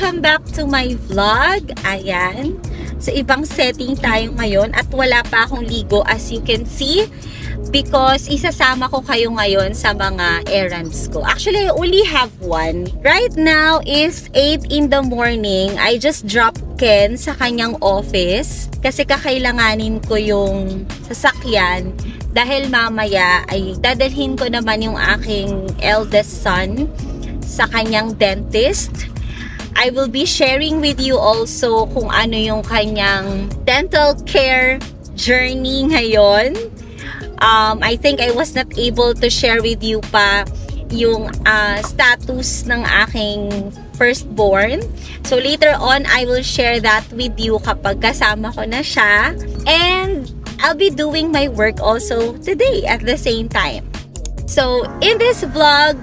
welcome back to my vlog. Ayan. So, ibang setting tayo ngayon at wala pa akong ligo as you can see because isasama ko kayo ngayon sa mga errands ko. Actually, I only have one. Right now is 8 in the morning. I just dropped Ken sa kanyang office kasi kakailanganin ko yung sasakyan dahil mamaya ay dadalhin ko naman yung aking eldest son sa kanyang dentist. I will be sharing with you also kung ano yung kanyang dental care journey ngayon. I think I was not able to share with you pa yung status ng aking firstborn. So later on, I will share that with you kapag kasama ko na siya. And I'll be doing my work also today at the same time. So in this vlog,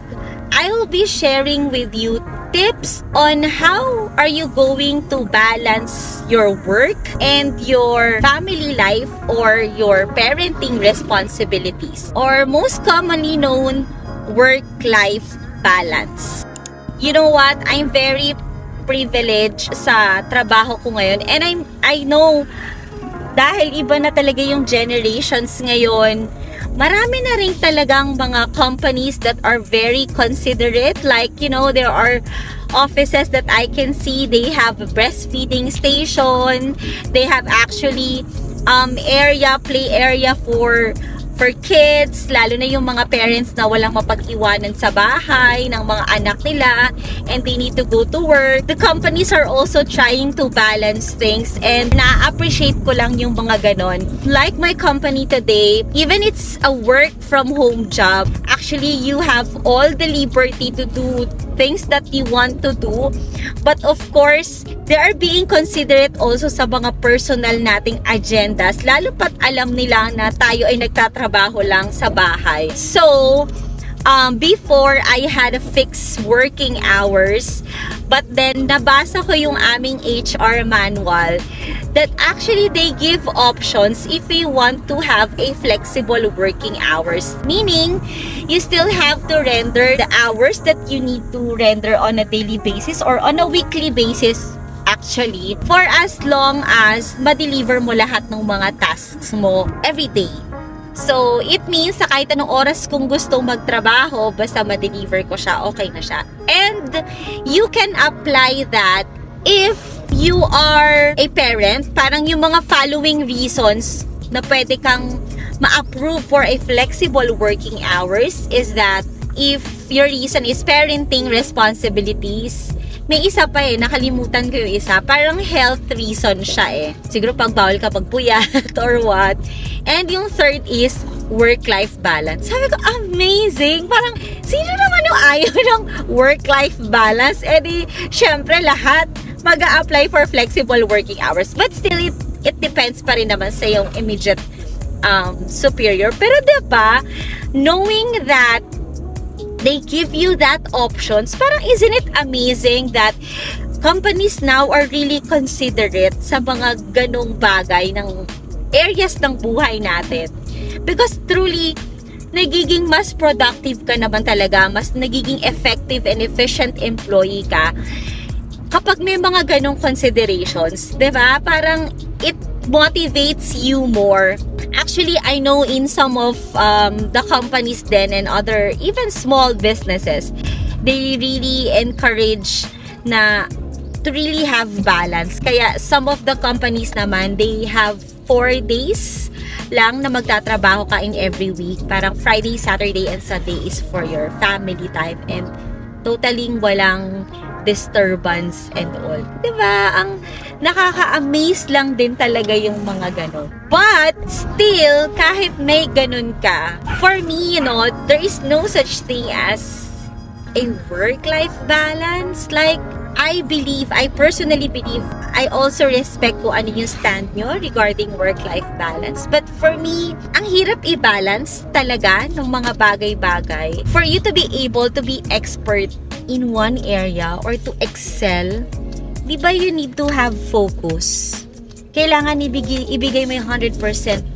I will be sharing with you tips on how are you going to balance your work and your family life or your parenting responsibilities, or most commonly known, work-life balance. You know what? I'm very privileged sa trabaho ko ngayon, and I know dahil iba na talaga yung generations ngayon, marami na rin talagang mga companies that are very considerate. Like, you know, there are offices that I can see, they have a breastfeeding station. They have actually play area for kids, lalo na yung mga parents na walang mapag-iwanan sa bahay ng mga anak nila and they need to go to work. The companies are also trying to balance things, and na-appreciate ko lang yung mga ganon. Like my company today, even it's a work from home job, actually you have all the liberty to do things that you want to do. But of course, they are being considerate also sa mga personal nating agendas, lalo pat alam nila na tayo ay nagtatrabaho lang sa bahay. So, before I had a fixed working hours, but then nabasa ko yung aming HR manual that actually they give options if we want to have a flexible working hours. Meaning, you still have to render the hours that you need to render on a daily basis or on a weekly basis actually, for as long as ma-deliver mo lahat ng mga tasks mo every day. So, it means sa kahit anong oras kung gustong magtrabaho, basta ma-deliver ko siya, okay na siya. And you can apply that if you are a parent. Parang yung mga following reasons na pwede kang ma-approve for a flexible working hours is that if your reason is parenting responsibilities. May isa pa nakalimutan ko yung isa. Parang health reason siya Siguro pag bawal ka pagpuyat or what. And yung third is work-life balance. Sabi ko, amazing! Parang, sino naman yung ayaw ng work-life balance? Syempre lahat mag-a-apply for flexible working hours. But still, it depends pa rin naman sa yung immediate superior. Pero diba, knowing that they give you that options, parang isn't it amazing that companies now are really considerate sa mga ganong bagay ng areas ng buhay natin? Because truly, nagiging mas productive ka naman talaga, mas nagiging effective and efficient employee ka kapag may mga ganong considerations, diba? Parang it motivates you more. Actually, I know in some of the companies then and other even small businesses, they really encourage na to really have balance. Kaya some of the companies naman, they have 4 days lang na magtatrabaho ka in every week. Parang Friday, Saturday, and Sunday is for your family time and totally walang disturbance and all. Diba? Ang nakaka-amaze lang din talaga yung mga ganon. But, still, kahit may ganon ka, for me, you know, there is no such thing as a work-life balance. Like, I personally believe, I also respect kung ano yung stand nyo regarding work-life balance. But for me, ang hirap i-balance talaga ng mga bagay-bagay. For you to be able to be expert in one area or to excel, di ba you need to have focus? Kailangan ibigay mo yung 100%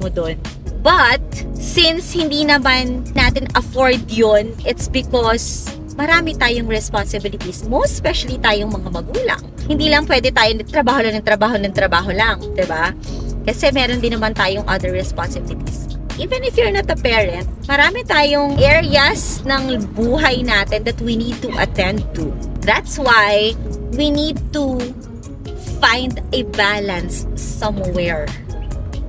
mo doon. But, since hindi naman natin afford yun, it's because marami tayong responsibilities, most especially tayong mga magulang. Hindi lang pwede tayo trabaho lang, 'di ba? Kasi meron din naman tayong other responsibilities. Even if you're not a parent, marami tayong areas ng buhay natin that we need to attend to. That's why we need to find a balance somewhere.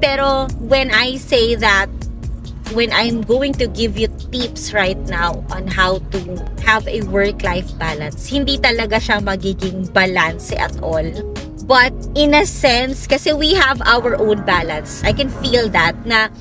Pero when I say that, when I'm going to give you tips right now on how to have a work-life balance, hindi talaga siya magiging balance at all. But in a sense, kasi we have our own balance. I can feel that na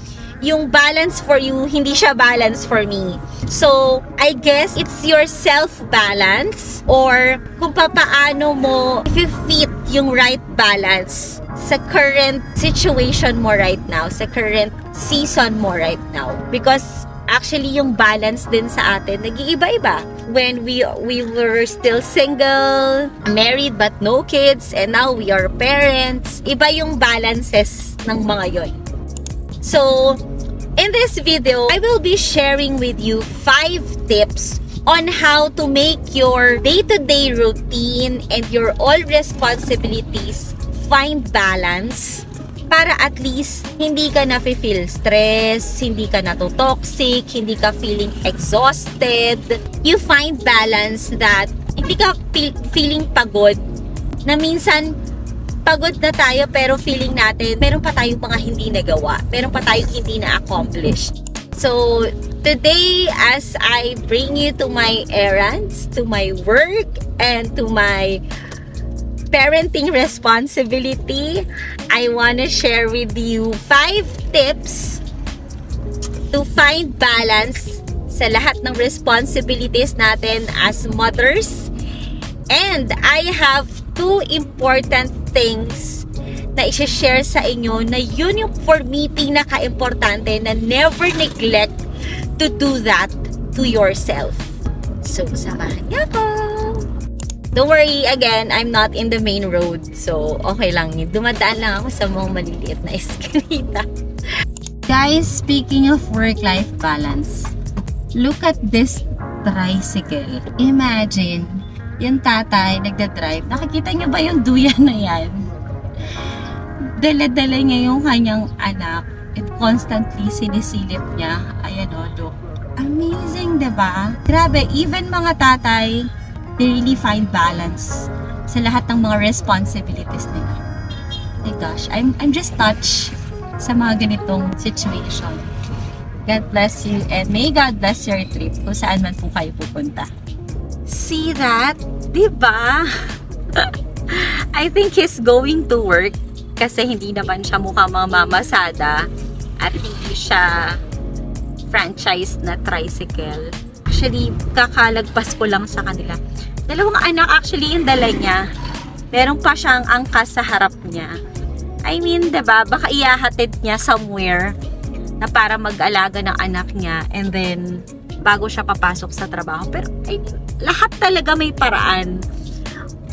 yung balance for you, hindi siya balance for me. So, I guess it's your self-balance or kung paano mo i-fit yung right balance sa current situation mo right now, sa current season mo right now. Because actually yung balance din sa atin nag-iiba-iba. When we were still single, married but no kids, and now we are parents, iba yung balances ng mga yon. So, in this video, I will be sharing with you 5 tips on how to make your day-to-day routine and your all responsibilities find balance para at least hindi ka na feel stress, hindi ka na toxic, hindi ka feeling exhausted. You find balance that hindi ka feeling pagod na minsan pagod na tayo pero feeling natin meron pa tayong mga hindi nagawa, meron pa tayong hindi na-accomplish. So, today as I bring you to my errands, to my work, and to my parenting responsibility, I want to share with you 5 tips to find balance sa lahat ng responsibilities natin as mothers. And I have 2 important things na i-share sa inyo na yun yung for me pinaka-importante na never neglect to do that to yourself. So, samahan niyo ako! Don't worry, again, I'm not in the main road. So, okay lang yun. Dumadaan lang ako sa mga maliliit na eskalita. Guys, speaking of work-life balance, look at this tricycle. Imagine, yung tatay nagdadrive. Nakikita niyo ba yung duyan na yan? Dala-dala niya yung kanyang anak. And constantly sinisilip niya. Ayan o, look. Amazing, diba? Grabe, even mga tatay, they really find balance sa lahat ng mga responsibilities nila. Oh my gosh, I'm just touched sa mga ganitong situation. God bless you and may God bless your trip kung saan man po kayo pupunta. See that? Diba? I think he's going to work kasi hindi naman siya mukhang mamamasada at hindi siya franchise na tricycle. Actually, kakalagpas ko lang sa kanila. Dalawang anak actually yung dala niya. Meron pa siyang angkas sa harap niya. I mean, diba? Baka iyahatid niya somewhere na para mag-alaga ng anak niya and then bago siya papasok sa trabaho. Pero I mean, lahat talaga may paraan.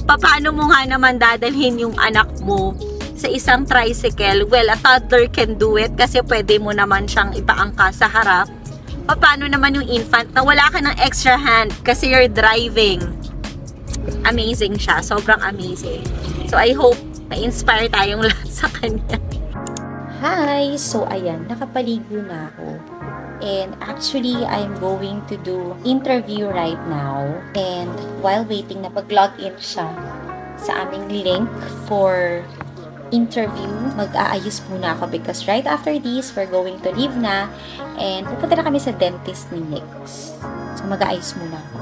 Paano mo nga naman dadalhin yung anak mo sa isang tricycle? Well, a toddler can do it kasi pwede mo naman siyang ipaangkas sa harap. Paano naman yung infant na wala ka ng extra hand kasi you're driving? Amazing siya. Sobrang amazing. So, I hope ma-inspire tayong lahat sa kanya. Hi! So, ayan. Nakapaligo na ako. And actually, I'm going to do interview right now. And while waiting, napag-login siya sa aming link for interview. Mag-aayos muna ako because right after this, we're going to leave na and pupunta na kami sa dentist ni Nix. So, mag-aayos muna ako.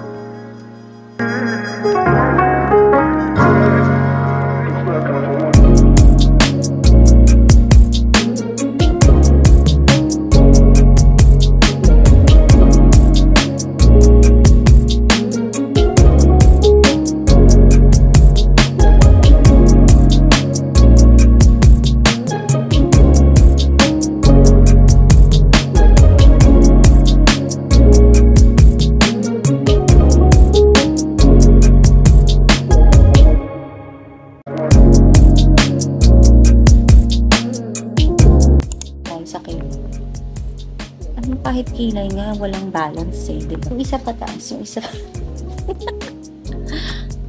Kahit kilay nga, walang balance eh, diba? Yung isa pataas, yung isa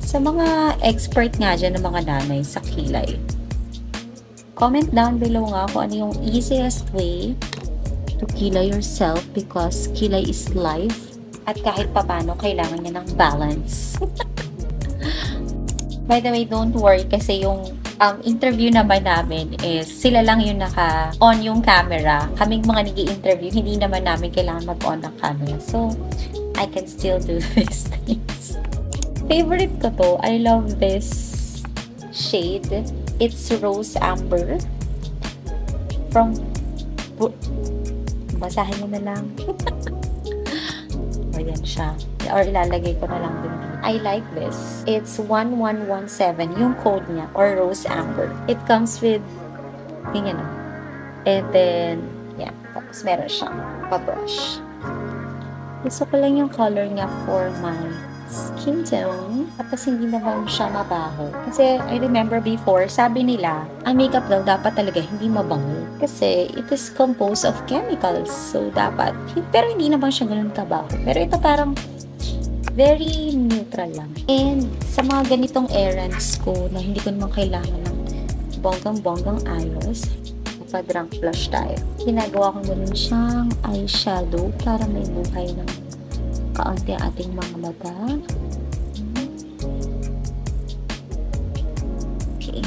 Sa mga expert nga dyan ng mga nanay sa kilay, comment down below nga kung ano yung easiest way to kilay yourself because kilay is life at kahit papano kailangan niya ng balance. By the way, don't worry kasi yung interview naman namin is sila lang yung naka-on yung camera. Kaming mga nag-i-interview, hindi naman namin kailangan mag-on ng camera. So, I can still do these things. Favorite ko to. I love this shade. It's Rose Amber. Basahin mo na lang. O, yan siya. Or ilalagay ko na lang din. I like this. It's 1117, yung code niya, or Rose Amber. It comes with, tingnan na. And then, yeah. Tapos meron siyang pa-brush. Gusto ko lang yung color niya for my skin tone. Tapos hindi naman siya mabaho. Kasi I remember before, sabi nila, ang makeup daw dapat talaga hindi mabango. Kasi it is composed of chemicals. So dapat, pero hindi naman siya ganun kabaho. Pero ito parang very neutral lang. And sa mga ganitong errands ko na hindi ko naman kailangan ng bonggang-bonggang ayos, pa-drunk blush tayo. Ginagawa ko na siyang eyeshadow para may buhay ng kaunti ang ating mga mata. Okay.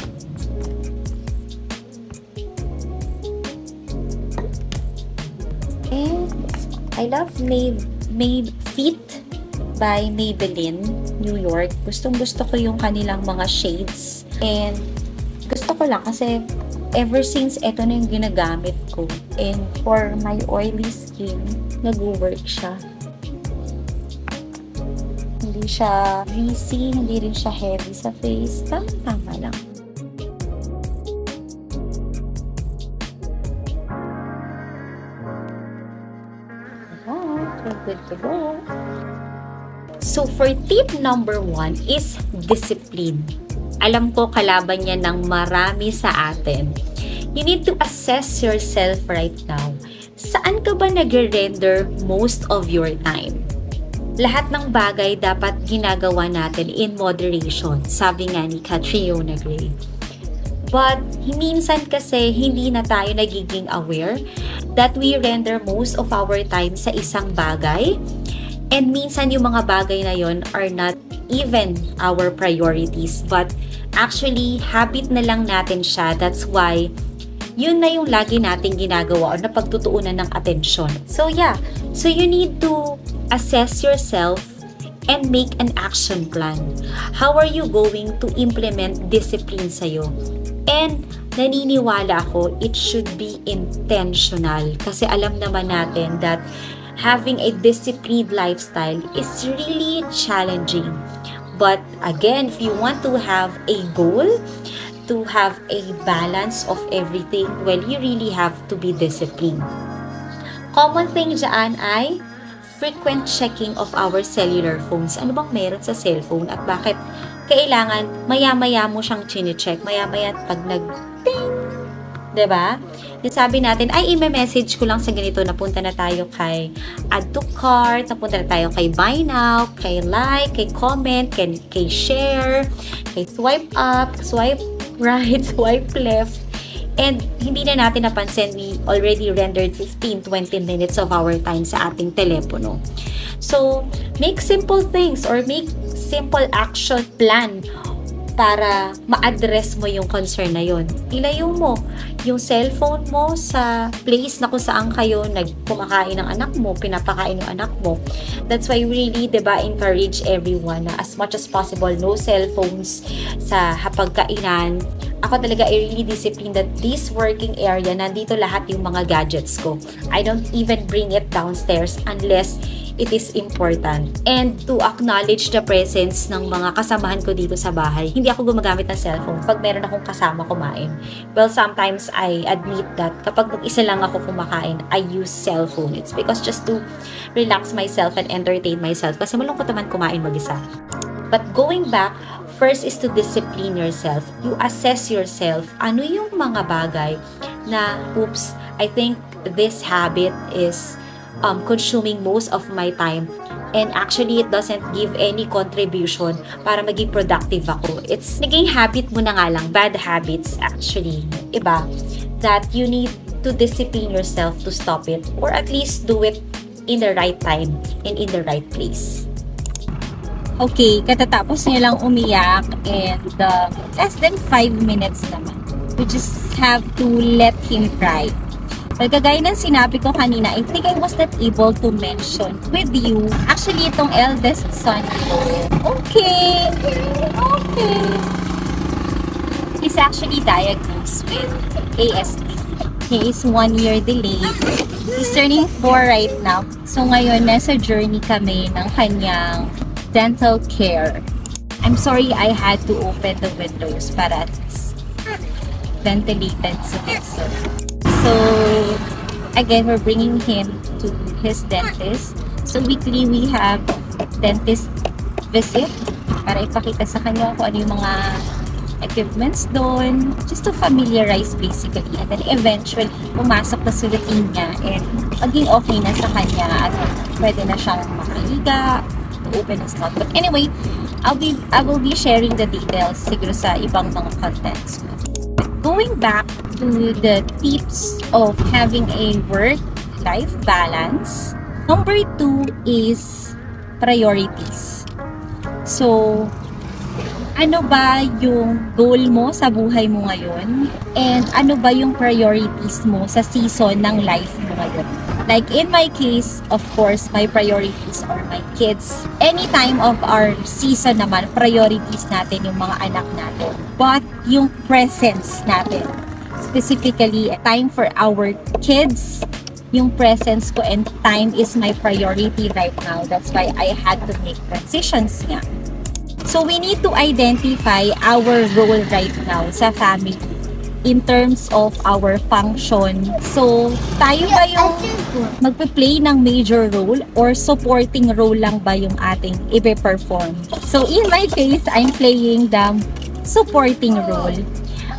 And I love Made Fit by Maybelline, New York. Gustong-gusto ko yung kanilang mga shades. And gusto ko lang kasi ever since ito na yung ginagamit ko. And for my oily skin, nag-work siya. Hindi siya greasy, hindi rin siya heavy sa face. Tama lang. Alright, we're good to go. So, for tip number 1 is discipline. Alam ko kalaban niya ng marami sa atin. You need to assess yourself right now. Saan ka ba nag-render most of your time? Lahat ng bagay dapat ginagawa natin in moderation, sabi nga ni Catriona Gray. But, minsan kasi hindi na tayo nagiging aware that we render most of our time sa isang bagay. And minsan yung mga bagay na yon are not even our priorities. But, actually, habit na lang natin siya. That's why, yun na yung lagi nating ginagawa o napagtutuunan ng atensyon. So, yeah. So, you need to assess yourself and make an action plan. How are you going to implement discipline sa'yo? And naniniwala ako, it should be intentional. Kasi alam naman natin that having a disciplined lifestyle is really challenging. But again, if you want to have a goal, to have a balance of everything, well, you really have to be disciplined. Common thing dyan ay frequent checking of our cellular phones. Ano bang meron sa cellphone at bakit kailangan maya-maya mo siyang chine-check? Maya-maya pag nag-ting, diba? Yung sabi natin, ay, i-message ko lang sa ganito, napunta na tayo kay add to cart, napunta na tayo kay buy now, kay like, kay comment, kay share, kay swipe up, swipe right, swipe left, and hindi na natin napansin, we already rendered 15-20 minutes of our time sa ating telepono. So, make simple things or make simple action plan para ma-address mo yung concern na yun. Ilayo mo yung cellphone mo sa place na kung saan kayo nagkumakain ng anak mo, pinapakain ng anak mo. That's why we really, diba, encourage everyone na as much as possible, no cellphones sa hapagkainan. Ako talaga ay really disciplined that this working area, nandito lahat yung mga gadgets ko. I don't even bring it downstairs unless it is important. And to acknowledge the presence ng mga kasamahan ko dito sa bahay, hindi ako gumagamit ng cellphone pag meron akong kasama kumain. Well, sometimes I admit that kapag mag-isa lang ako kumakain, I use cellphone. It's because just to relax myself and entertain myself kasi malungkot naman kumain mag-isa. But going back, first is to discipline yourself. You assess yourself. Ano yung mga bagay na, oops, I think this habit is consuming most of my time. And actually, it doesn't give any contribution para maging productive ako. It's naging habit mo na nga lang, bad habits actually, iba, that you need to discipline yourself to stop it or at least do it in the right time and in the right place. Okay, katatapos niya lang umiyak and less than 5 minutes naman. We just have to let him cry. Kagaya ng sinabi ko kanina, I think I was not able to mention with you. Actually, itong eldest son ko. Okay. He's actually diagnosed with ASD. He is 1 year delayed. He's turning 4 right now. So ngayon, nasa journey kami ng kanyang dental care. I'm sorry I had to open the windows para at least ventilated so. So, again, we're bringing him to his dentist. So, weekly we have dentist visit para ipakita sa kanya kung ano yung mga equipments doon. Just to familiarize basically. And then eventually, pumasok na sa routine niya and maging okay na sa kanya at pwede na siyang makahiga, open his mouth. But anyway, I will be sharing the details siguro sa ibang mga contents. Going back to the tips of having a work-life balance, number 2 is priorities. So, ano ba yung goal mo sa buhay mo ngayon? And ano ba yung priorities mo sa season ng life mo ngayon? Like in my case, of course, my priorities are my kids. Any time of our season naman, priorities natin yung mga anak natin. But yung presence natin, specifically, time for our kids, yung presence ko and time is my priority right now. That's why I had to make transitions nga. So we need to identify our role right now sa family in terms of our function. So, tayo ba yung magpe-play ng major role or supporting role lang ba yung ating ipe-perform? So, in my case, I'm playing the supporting role.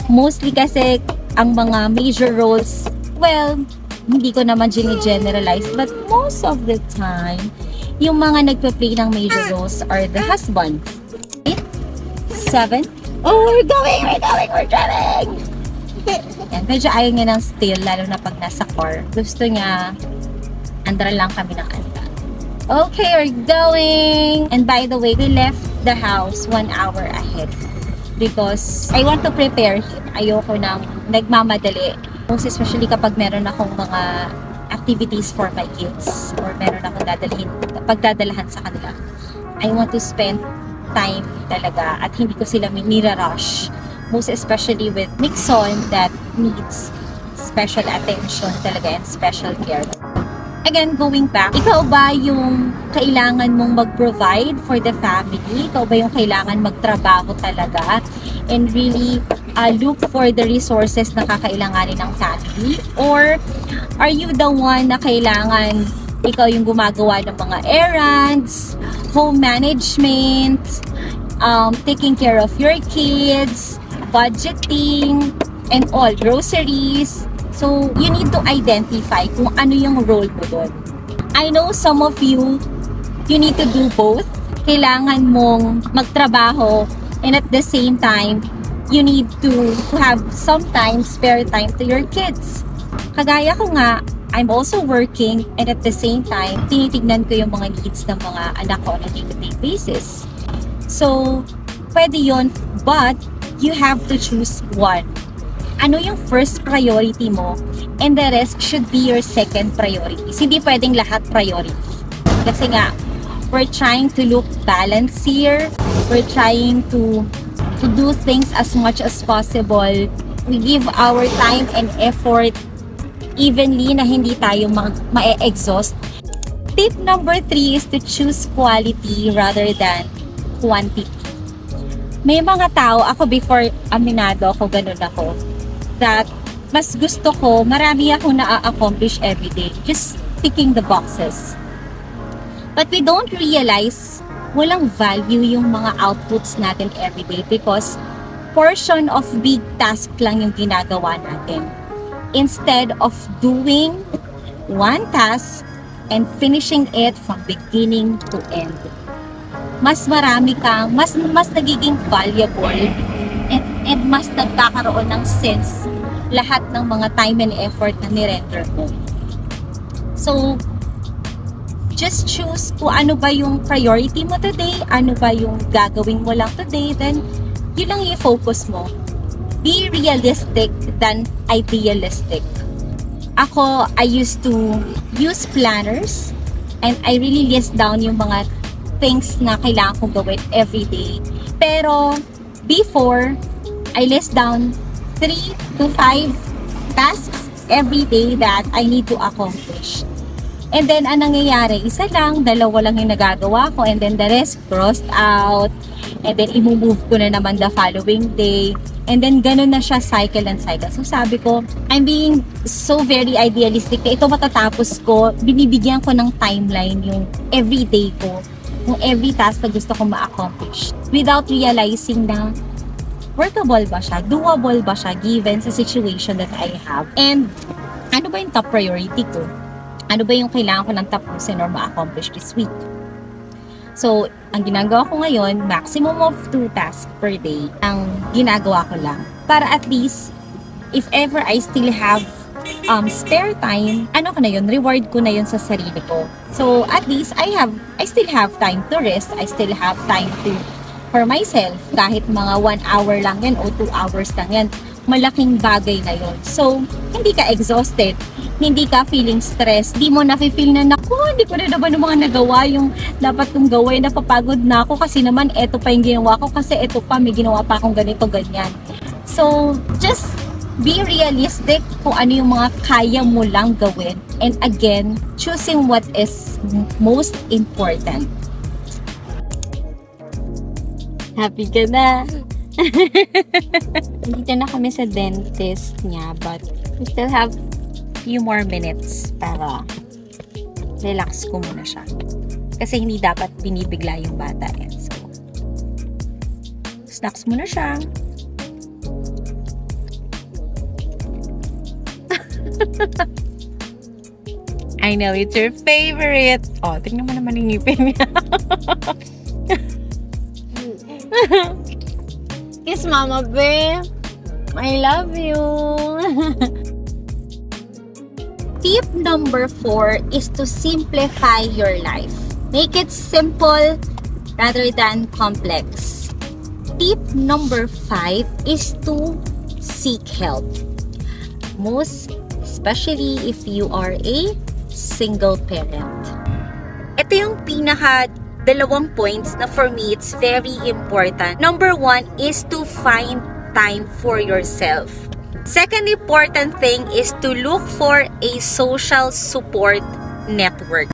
Mostly kasi ang mga major roles, well, hindi ko naman generalize, but most of the time, yung mga nagpe-play ng major roles are the husband. 7. Oh, we're driving! Yan, medyo ayaw niya ng still, lalo na pag nasa car. Gusto niya, andra lang kami ng anda. Okay, we're going! And by the way, we left the house 1 hour ahead because I want to prepare him. Ayoko nang nagmamadali. Most especially kapag meron akong mga activities for my kids or meron akong pagdadalahan sa kanila. I want to spend time talaga at hindi ko sila nira-rush. Most especially with Nixon that needs special attention talaga and special care. Again, going back, ikaw ba yung kailangan mong mag-provide for the family? Ikaw ba yung kailangan magtrabaho talaga and really look for the resources na kakailanganin ng family? Or are you the one na kailangan ikaw yung gumagawa ng mga errands, home management, taking care of your kids, budgeting, and all, groceries. So, you need to identify kung ano yung role mo doon. I know some of you need to do both. Kailangan mong magtrabaho and at the same time, you need to have some time, spare time to your kids. Kagaya ko nga, I'm also working and at the same time, tinitignan ko yung mga needs ng mga anak ko on a day-to-day basis. So, pwede yun, but you have to choose one. Ano yung first priority mo and the rest should be your second priority. Hindi pwedeng lahat priority. Kasi nga, we're trying to look balanced here. We're trying to do things as much as possible. We give our time and effort evenly na hindi tayo ma-exhaust. Tip number 3 is to choose quality rather than quantity. May mga tao, ako before aminado ako, ganun ako, that mas gusto ko, marami akong na-accomplish everyday, just ticking the boxes. But we don't realize, walang value yung mga outputs natin everyday because portion of big task lang yung ginagawa natin. Instead of doing one task and finishing it from beginning to end. Mas marami kang, mas nagiging valuable and mas nagkakaroon ng sense lahat ng mga time and effort na nirender mo. So, just choose kung ano ba yung priority mo today, ano ba yung gagawin mo lang today, then yun lang i-focus mo. Be realistic than idealistic. Ako, I used to use planners and I really list down yung mga things na kailangan kong gawin every day. Pero, before, I list down 3 to 5 tasks every day that I need to accomplish. And then, anong nangyayari? Isa lang, dalawa lang yung nagagawa ko, and then the rest crossed out. And then, imove ko na naman the following day. And then, ganun na siya, cycle and cycle. So, sabi ko, I'm being so very idealistic na ito matatapos ko. Binibigyan ko ng timeline yung everyday ko, yung every task na gusto ko ma-accomplish. Without realizing na workable ba siya, doable ba siya, given sa situation that I have. And, ano ba yung top priority ko? Ano ba yung kailangan ko ng tapusin or ma-accomplish this week? So, ang ginagawa ko ngayon, maximum of 2 tasks per day ang ginagawa ko lang. Para at least, if ever I still have spare time, ano ko na yun, reward ko na yun sa sarili ko. So, at least, I still have time to rest. I still have time for myself. Kahit mga 1 hour lang yan o 2 hours lang yan, malaking bagay na yun. So, hindi ka exhausted. Hindi ka feeling stressed. Di mo na-feel na, naku, hindi ko na naman yung mga nagawa yung dapat kong gawin. Napapagod na ako kasi naman eto pa yung ginawa ko kasi eto pa, may ginawa pa akong ganito, ganyan. So, just be realistic kung ano yung mga kaya mo lang gawin. And again, choosing what is most important. Happy ka na? Dito na kami sa dentist niya, but we still have few more minutes para relax ko muna siya. Kasi hindi dapat binibigla yung bata. So, snacks muna siya. I know, it's your favorite. Oh, tingnan mo naman yung ngipin niya. Kiss mama, babe. I love you. Tip number 4 is to simplify your life. Make it simple rather than complex. Tip number 5 is to seek help. Most especially if you are a single parent. Ito yung pinaka 2 points na for me it's very important. Number 1 is to find time for yourself. Second important thing is to look for a social support network.